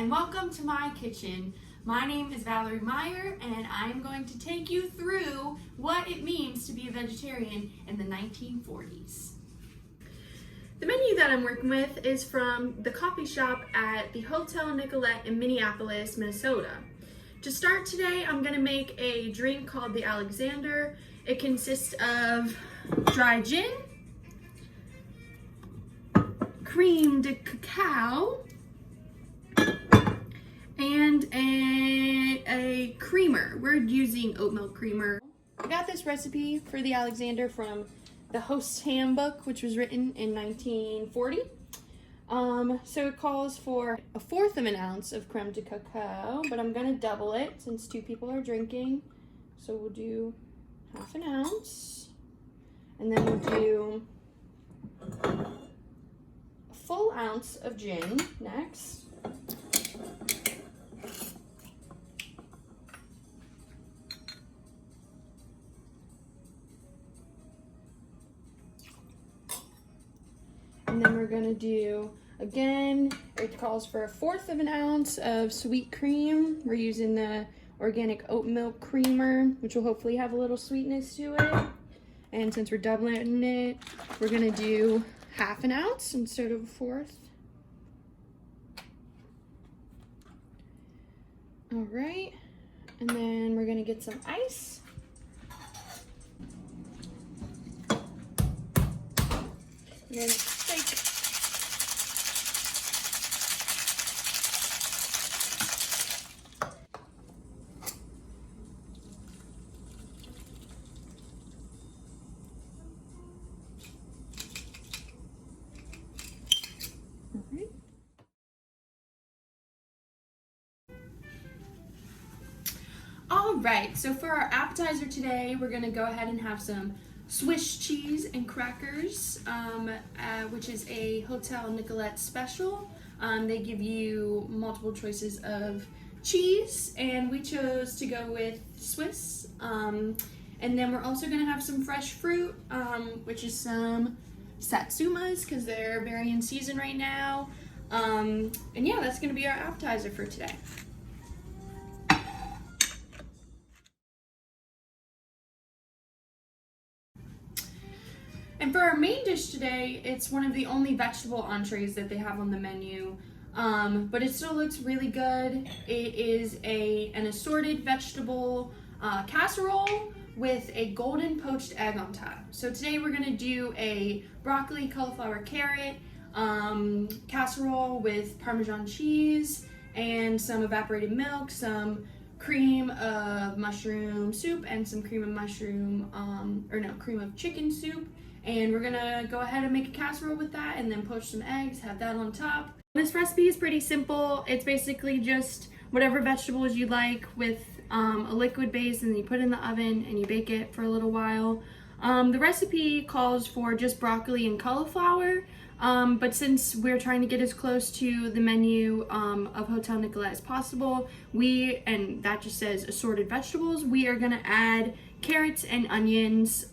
and welcome to my kitchen. My name is Valerie Meyer and I'm going to take you through what it means to be a vegetarian in the 1940s. The menu that I'm working with is from the coffee shop at the Hotel Nicolette in Minneapolis, Minnesota. To start today, I'm going to make a drink called the Alexander. It consists of dry gin, cream de cacao, and a creamer. We're using oat milk creamer. I got this recipe for the Alexander from the Host's Handbook, which was written in 1940. So it calls for 1/4 of an ounce of creme de cacao, but I'm gonna double it since 2 people are drinking. So we'll do 1/2 ounce, and then we'll do a full ounce of gin next. And then we're gonna do, again, it calls for 1/4 of an ounce of sweet cream. We're using the organic oat milk creamer, which will hopefully have a little sweetness to it. And since we're doubling it, we're gonna do 1/2 ounce instead of 1/4. All right, and then we're gonna get some ice. And then shake. All right, so for our appetizer today, we're gonna go ahead and have some Swiss cheese and crackers, which is a Hotel Nicolette special. They give you multiple choices of cheese, and we chose to go with Swiss. And then we're also gonna have some fresh fruit, which is some satsumas, because they're very in season right now. And yeah, that's gonna be our appetizer for today. And for our main dish today, it's one of the only vegetable entrees that they have on the menu, but it still looks really good. It is an assorted vegetable casserole with a golden poached egg on top. So today we're gonna do a broccoli, cauliflower, carrot casserole with Parmesan cheese and some evaporated milk, some cream of mushroom soup, and some cream of mushroom, cream of chicken soup. And we're gonna go ahead and make a casserole with that and then poach some eggs, have that on top. This recipe is pretty simple. It's basically just whatever vegetables you like with a liquid base, and then you put it in the oven and you bake it for a little while. The recipe calls for just broccoli and cauliflower, but since we're trying to get as close to the menu of Hotel Nicolette as possible, and that just says assorted vegetables, we are gonna add carrots and onions,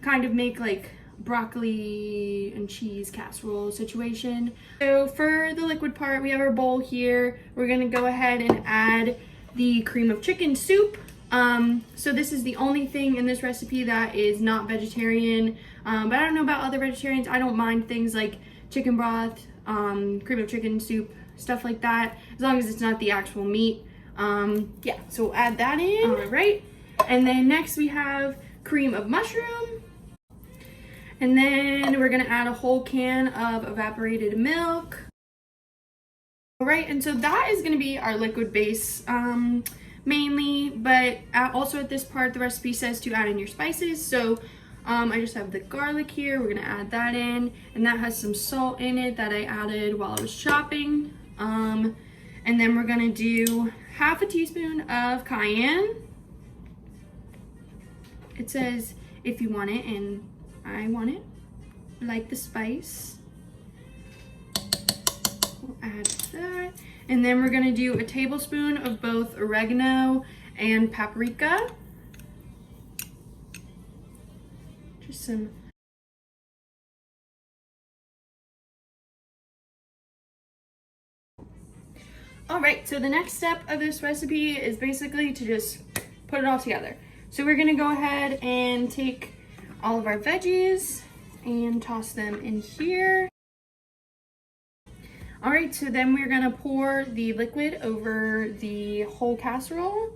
kind of make like broccoli and cheese casserole situation. So for the liquid part, we have our bowl here. We're gonna go ahead and add the cream of chicken soup. So this is the only thing in this recipe that is not vegetarian, but I don't know about other vegetarians. I don't mind things like chicken broth, cream of chicken soup, stuff like that, as long as it's not the actual meat. Yeah, so we'll add that in. All right, and then next we have cream of mushroom. And then we're gonna add a whole can of evaporated milk. All right, and so that is gonna be our liquid base mainly, but also at this part, the recipe says to add in your spices. So I just have the garlic here. We're gonna add that in, and that has some salt in it that I added while I was chopping. And then we're gonna do 1/2 teaspoon of cayenne. It says if you want it, and I want it, like the spice. We'll add that. And then we're gonna do a tablespoon of both oregano and paprika. Just some. All right, so the next step of this recipe is basically to just put it all together. So we're gonna go ahead and take all of our veggies and toss them in here. All right, so then we're gonna pour the liquid over the whole casserole.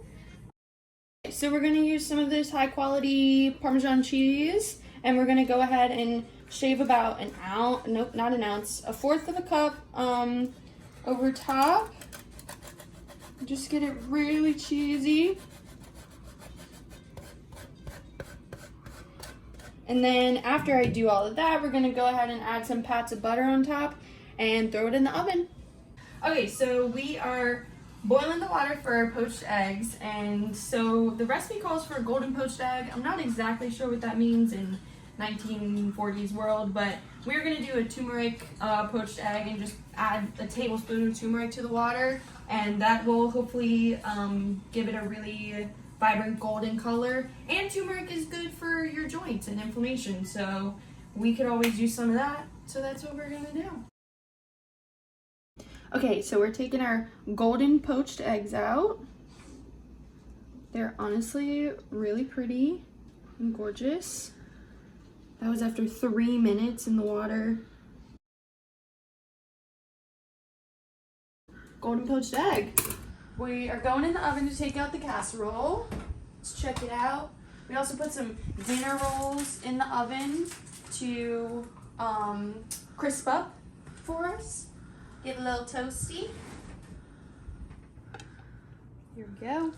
So we're gonna use some of this high quality Parmesan cheese, and we're gonna go ahead and shave about an ounce, nope, not an ounce, a fourth of a cup over top. Just get it really cheesy. And then after I do all of that, we're gonna go ahead and add some pats of butter on top and throw it in the oven. Okay, so we are boiling the water for our poached eggs, and so the recipe calls for a golden poached egg. I'm not exactly sure what that means in 1940s world, but we're gonna do a turmeric poached egg and just add a tablespoon of turmeric to the water, and that will hopefully give it a really vibrant golden color. And turmeric is good for your joints and inflammation, so we could always use some of that, so that's what we're gonna do. Okay, so we're taking our golden poached eggs out. They're honestly really pretty and gorgeous. That was after 3 minutes in the water. Golden poached egg. We are going in the oven to take out the casserole. Let's check it out. We also put some dinner rolls in the oven to crisp up for us. Get a little toasty. Here we go.